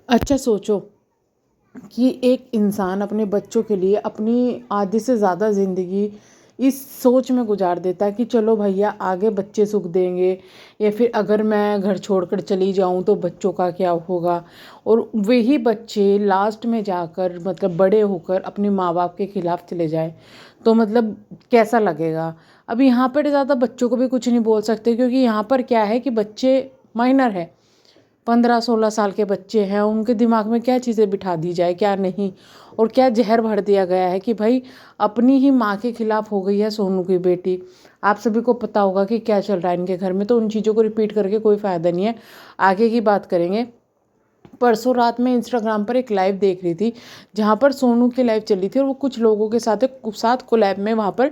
अच्छा सोचो कि एक इंसान अपने बच्चों के लिए अपनी आधी से ज़्यादा ज़िंदगी इस सोच में गुजार देता है कि चलो भैया आगे बच्चे सुख देंगे, या फिर अगर मैं घर छोड़कर चली जाऊं तो बच्चों का क्या होगा। और वही बच्चे लास्ट में जाकर मतलब बड़े होकर अपने माँ बाप के खिलाफ चले जाएं तो मतलब कैसा लगेगा। अब यहाँ पर ज़्यादा बच्चों को भी कुछ नहीं बोल सकते, क्योंकि यहाँ पर क्या है कि बच्चे माइनर है, 15-16 साल के बच्चे हैं। उनके दिमाग में क्या चीज़ें बिठा दी जाए क्या नहीं, और क्या जहर भर दिया गया है कि भाई अपनी ही माँ के खिलाफ हो गई है सोनू की बेटी। आप सभी को पता होगा कि क्या चल रहा है इनके घर में, तो उन चीज़ों को रिपीट करके कोई फ़ायदा नहीं है। आगे की बात करेंगे। परसों रात में इंस्टाग्राम पर एक लाइव देख रही थी, जहाँ पर सोनू की लाइव चल रही थी और वो कुछ लोगों के साथ कोलैब में वहाँ पर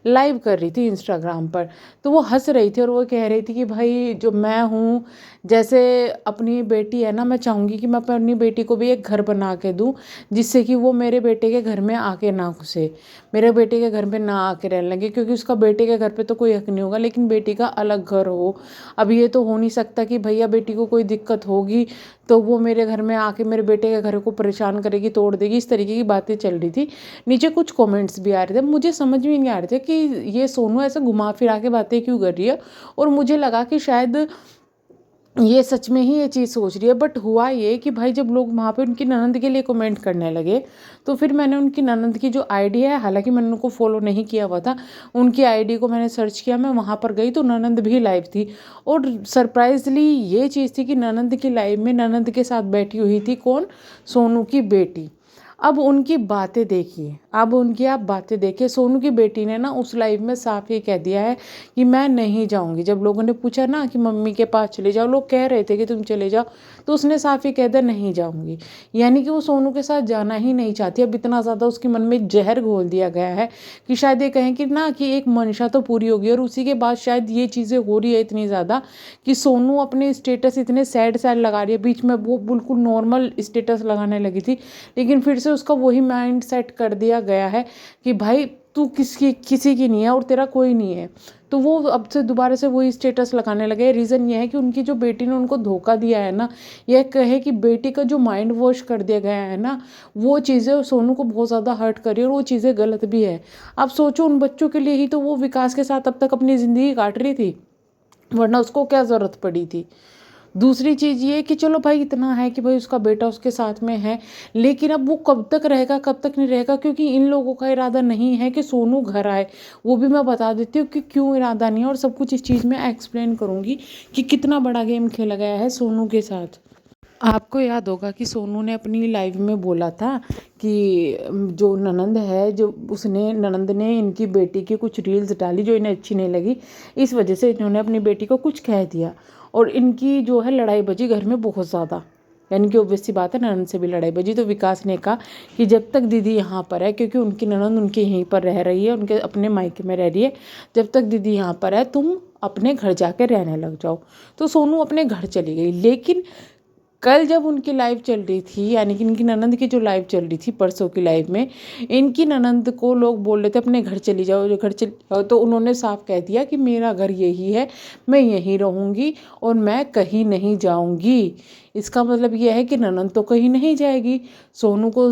लाइव कर रही थी इंस्टाग्राम पर। तो वो हंस रही थी और वो कह रही थी कि भाई जो मैं हूँ, जैसे अपनी बेटी है ना, मैं चाहूँगी कि मैं अपनी बेटी को भी एक घर बना के दूँ, जिससे कि वो मेरे बेटे के घर में आके ना घुसे, मेरे बेटे के घर पे ना आके रहने लगे, क्योंकि उसका बेटे के घर पे तो कोई हक नहीं होगा, लेकिन बेटी का अलग घर हो। अब ये तो हो नहीं सकता कि भैया बेटी को कोई दिक्कत होगी तो वो मेरे घर में आके मेरे बेटे के घर को परेशान करेगी, तोड़ देगी। इस तरीके की बातें चल रही थी। नीचे कुछ कमेंट्स भी आ रहे थे, मुझे समझ में नहीं आ रहे थे कि ये सोनू ऐसे घुमा फिरा के बातें क्यों कर रही है। और मुझे लगा कि शायद ये सच में ही ये चीज़ सोच रही है। बट हुआ ये कि भाई जब लोग वहाँ पे उनकी ननंद के लिए कमेंट करने लगे, तो फिर मैंने उनकी ननंद की जो आईडी है, हालांकि मैंने उनको फॉलो नहीं किया हुआ था, उनकी आईडी को मैंने सर्च किया, मैं वहाँ पर गई तो ननंद भी लाइव थी। और सरप्राइजली ये चीज़ थी कि ननंद की लाइव में ननंद के साथ बैठी हुई थी कौन, सोनू की बेटी। अब उनकी बातें देखिए, अब उनकी आप बातें देखिए। सोनू की बेटी ने ना उस लाइव में साफ ही कह दिया है कि मैं नहीं जाऊंगी। जब लोगों ने पूछा ना कि मम्मी के पास चले जाओ, लोग कह रहे थे कि तुम चले जाओ, तो उसने साफ ही कह दिया नहीं जाऊंगी। यानी कि वो सोनू के साथ जाना ही नहीं चाहती। अब इतना ज़्यादा उसके मन में जहर घोल दिया गया है कि शायद ये कहें कि ना कि एक मंशा तो पूरी होगी। और उसी के बाद शायद ये चीज़ें हो रही है इतनी ज़्यादा कि सोनू अपने स्टेटस इतने सैड सैड लगा रही है। बीच में वो बिल्कुल नॉर्मल स्टेटस लगाने लगी थी, लेकिन फिर से उसका वही माइंड सेट कर दिया गया है कि भाई तू किसी की नहीं है और तेरा कोई नहीं है। तो वो अब से दोबारा से वही स्टेटस लगाने लगे। रीज़न ये है कि उनकी जो बेटी ने उनको धोखा दिया है ना, यह कहे कि बेटी का जो माइंड वॉश कर दिया गया है ना, वो चीज़ें सोनू को बहुत ज़्यादा हर्ट करी और वो चीज़ें गलत भी है। आप सोचो उन बच्चों के लिए ही तो वो विकास के साथ अब तक अपनी ज़िंदगी काट रही थी, वरना उसको क्या ज़रूरत पड़ी थी। दूसरी चीज़ ये कि चलो भाई इतना है कि भाई उसका बेटा उसके साथ में है, लेकिन अब वो कब तक रहेगा कब तक नहीं रहेगा, क्योंकि इन लोगों का इरादा नहीं है कि सोनू घर आए। वो भी मैं बता देती हूँ कि क्यों इरादा नहीं है, और सब कुछ इस चीज़ में एक्सप्लेन करूँगी कि कितना बड़ा गेम खेला गया है सोनू के साथ। आपको याद होगा कि सोनू ने अपनी लाइव में बोला था कि जो ननंद है, जो उसने ननंद ने इनकी बेटी की कुछ रील्स डाली जो इन्हें अच्छी नहीं लगी, इस वजह से इन्होंने अपनी बेटी को कुछ कह दिया और इनकी जो है लड़ाई बजी घर में बहुत ज़्यादा। यानी कि ऑब्वियस सी बात है, ननंद से भी लड़ाई बजी। तो विकास ने कहा कि जब तक दीदी यहाँ पर है, क्योंकि उनकी ननंद उनके यहीं पर रह रही है, उनके अपने मायके में रह रही है, जब तक दीदी यहाँ पर है तुम अपने घर जाके रहने लग जाओ। तो सोनू अपने घर चली गई। लेकिन कल जब उनकी लाइव चल रही थी, यानी कि इनकी ननंद की जो लाइव चल रही थी परसों की लाइव में, इनकी ननंद को लोग बोल रहे थे अपने घर चली जाओ, जो घर चली जाओ, तो उन्होंने साफ कह दिया कि मेरा घर यही है, मैं यहीं रहूँगी और मैं कहीं नहीं जाऊँगी। इसका मतलब यह है कि ननंद तो कहीं नहीं जाएगी। सोनू को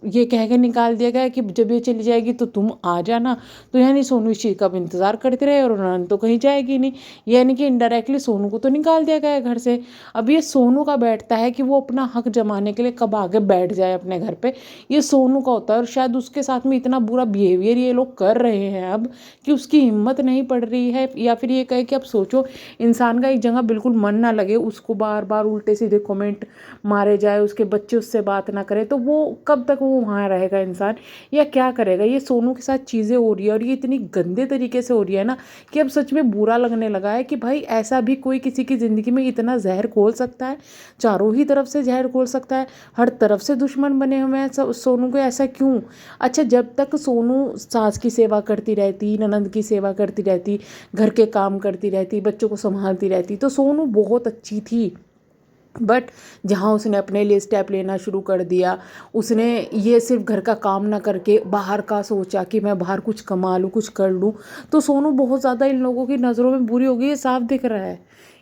ये कह के निकाल दिया गया कि जब ये चली जाएगी तो तुम आ जाना। तो यानी सोनू इस चीज़ का भी इंतज़ार करते रहे और ननंद तो कहीं जाएगी नहीं। यानी कि इनडायरेक्टली सोनू को तो निकाल दिया गया है घर से। अब ये सोनू का बैठता है कि वो अपना हक जमाने के लिए कब आगे बैठ जाए अपने घर पे, ये सोनू का होता है। और शायद उसके साथ में इतना बुरा बिहेवियर ये लोग कर रहे हैं अब कि उसकी हिम्मत नहीं पड़ रही है। या फिर ये कहे कि अब सोचो इंसान का एक जगह बिल्कुल मन ना लगे, उसको बार बार उल्टे सीधे कमेंट मारे जाए, उसके बच्चे उससे बात ना करें, तो वो कब तक वो वहाँ रहेगा इंसान, या क्या करेगा। ये सोनू के साथ चीज़ें हो रही है और ये इतनी गंदे तरीके से हो रही है ना कि अब सच में बुरा लगने लगा है कि भाई ऐसा भी कोई किसी की ज़िंदगी में इतना जहर घोल सकता है, चारों ही तरफ से जहर घोल सकता है, हर तरफ से दुश्मन बने हुए हैं सोनू को। ऐसा क्यों? अच्छा, जब तक सोनू सास की सेवा करती रहती, ननंद की सेवा करती रहती, घर के काम करती रहती, बच्चों को संभालती रहती, तो सोनू बहुत अच्छी थी। बट जहाँ उसने अपने लिए स्टेप लेना शुरू कर दिया, उसने ये सिर्फ घर का काम ना करके बाहर का सोचा कि मैं बाहर कुछ कमा लूँ, कुछ कर लूँ, तो सोनू बहुत ज़्यादा इन लोगों की नज़रों में बुरी हो गई। ये साफ दिख रहा है,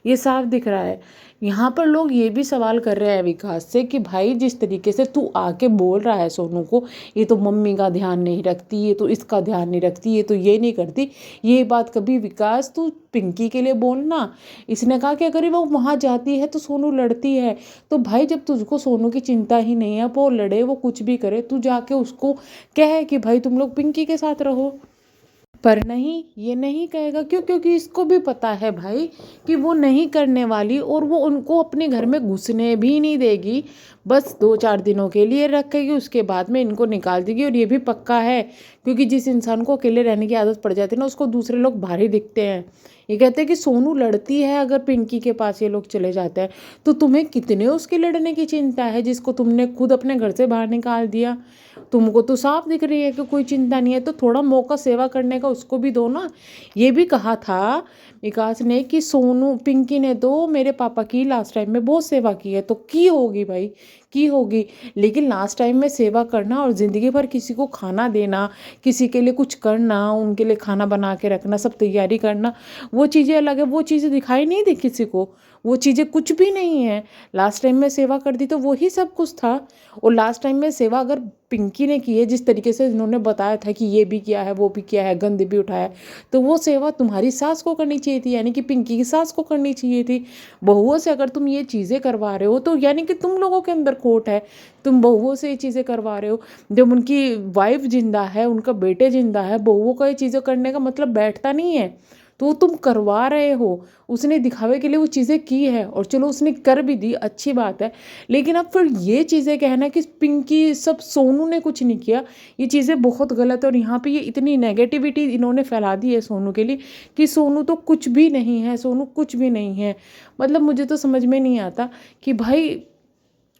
ये साफ दिख रहा है। यहाँ पर लोग ये भी सवाल कर रहे हैं विकास से कि भाई जिस तरीके से तू आके बोल रहा है सोनू को, ये तो मम्मी का ध्यान नहीं रखती, ये तो इसका ध्यान नहीं रखती, ये तो ये नहीं करती, ये बात कभी विकास तू पिंकी के लिए बोलना। इसने कहा कि अगर वो वहाँ जाती है तो सोनू लड़ती है, तो भाई जब तुझको सोनू की चिंता ही नहीं है, वो लड़े वो कुछ भी करे, तू जाके उसको कहे कि भाई तुम लोग पिंकी के साथ रहो। पर नहीं, ये नहीं कहेगा। क्यों? क्योंकि इसको भी पता है भाई कि वो नहीं करने वाली, और वो उनको अपने घर में घुसने भी नहीं देगी। बस 2-4 दिनों के लिए रखेगी, उसके बाद में इनको निकाल देगी। और ये भी पक्का है, क्योंकि जिस इंसान को अकेले रहने की आदत पड़ जाती है ना, उसको दूसरे लोग भारी दिखते हैं। ये कहते हैं कि सोनू लड़ती है अगर पिंकी के पास ये लोग चले जाते हैं, तो तुम्हें कितने उसके लड़ने की चिंता है, जिसको तुमने खुद अपने घर से बाहर निकाल दिया। तुमको तो साफ दिख रही है कि कोई चिंता नहीं है, तो थोड़ा मौका सेवा करने का उसको भी दो ना। ये भी कहा था विकास ने कि सोनू पिंकी ने तो मेरे पापा की लास्ट टाइम में बहुत सेवा की है, तो की होगी भाई, की होगी। लेकिन लास्ट टाइम में सेवा करना और ज़िंदगी भर किसी को खाना देना, किसी के लिए कुछ करना, उनके लिए खाना बना के रखना, सब तैयारी करना, वो चीज़ें अलग है। वो चीज़ें दिखाई नहीं दी किसी को, वो चीज़ें कुछ भी नहीं है। लास्ट टाइम में सेवा कर दी तो वही सब कुछ था। और लास्ट टाइम में सेवा अगर पिंकी ने की है, जिस तरीके से इन्होंने बताया था कि ये भी किया है, वो भी किया है, गंद भी उठाया, तो वो सेवा तुम्हारी सास को करनी चाहिए थी, यानी कि पिंकी की सास को करनी चाहिए थी। बहुओं से अगर तुम ये चीज़ें करवा रहे हो, तो यानी कि तुम लोगों के अंदर खोट है। तुम बहुओं से ये चीज़ें करवा रहे हो। जब उनकी वाइफ जिंदा है, उनका बेटे जिंदा है, बहुओं का ये चीज़ें करने का मतलब बैठता नहीं है। तो तुम करवा रहे हो। उसने दिखावे के लिए वो चीज़ें की है, और चलो उसने कर भी दी, अच्छी बात है। लेकिन अब फिर ये चीज़ें कहना कि पिंकी सब सोनू ने कुछ नहीं किया, ये चीज़ें बहुत गलत है। और यहाँ पे ये इतनी नेगेटिविटी इन्होंने फैला दी है सोनू के लिए कि सोनू तो कुछ भी नहीं है, सोनू कुछ भी नहीं है। मतलब मुझे तो समझ में नहीं आता कि भाई,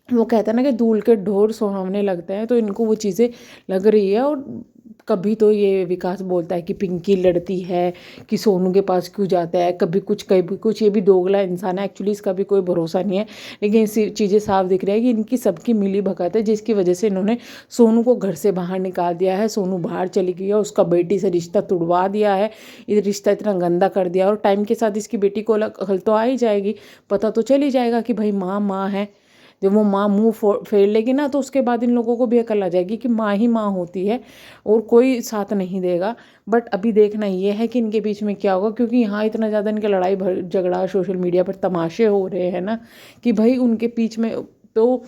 वो कहता है ना कि दूल्हे के ढोर सुहावने लगते हैं, तो इनको वो चीज़ें लग रही है। और कभी तो ये विकास बोलता है कि पिंकी लड़ती है, कि सोनू के पास क्यों जाता है, कभी कुछ। ये भी दोगला इंसान है एक्चुअली, इसका भी कोई भरोसा नहीं है। लेकिन इसी चीज़ें साफ दिख रही है कि इनकी सबकी मिली भगत है, जिसकी वजह से इन्होंने सोनू को घर से बाहर निकाल दिया है। सोनू बाहर चली गई है, उसका बेटी से रिश्ता तुड़वा दिया है, ये रिश्ता इतना गंदा कर दिया। और टाइम के साथ इसकी बेटी को अकल तो आ ही जाएगी, पता तो चल ही जाएगा कि भाई माँ माँ है। जब वो माँ मुंह फेर लेगी ना, तो उसके बाद इन लोगों को भी अकल आ जाएगी कि माँ ही माँ होती है, और कोई साथ नहीं देगा। बट अभी देखना ये है कि इनके बीच में क्या होगा, क्योंकि यहाँ इतना ज़्यादा इनके लड़ाई झगड़ा सोशल मीडिया पर तमाशे हो रहे हैं ना, कि भाई उनके बीच में तो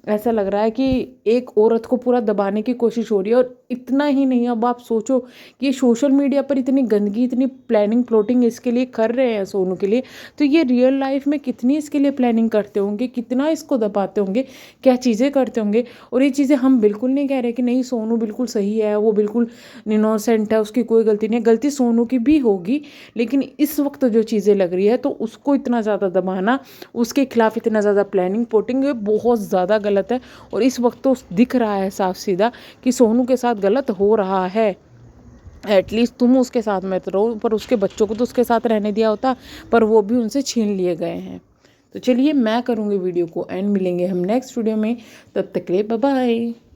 ऐसा लग रहा है कि एक औरत को पूरा दबाने की कोशिश हो रही है। और इतना ही नहीं, अब आप सोचो कि सोशल मीडिया पर इतनी गंदगी, इतनी प्लानिंग प्लॉटिंग इसके लिए कर रहे हैं सोनू के लिए, तो ये रियल लाइफ में कितनी इसके लिए प्लानिंग करते होंगे, कितना इसको दबाते होंगे, क्या चीज़ें करते होंगे। और ये चीज़ें हम बिल्कुल नहीं कह रहे कि नहीं सोनू बिल्कुल सही है, वो बिल्कुल इनोसेंट है, उसकी कोई गलती नहीं है। गलती सोनू की भी होगी, लेकिन इस वक्त जो चीज़ें लग रही है, तो उसको इतना ज़्यादा दबाना, उसके खिलाफ इतना ज़्यादा प्लानिंग प्लॉटिंग, ये बहुत ज़्यादा गलत है। और इस वक्त तो दिख रहा है साफ सीधा कि सोनू के साथ गलत हो रहा है। एटलीस्ट तुम उसके साथ मत रहो, पर उसके बच्चों को तो उसके साथ रहने दिया होता, पर वो भी उनसे छीन लिए गए हैं। तो चलिए, मैं करूँगी वीडियो को एंड, मिलेंगे हम नेक्स्ट वीडियो में। तब तक के लिए बाय बाय।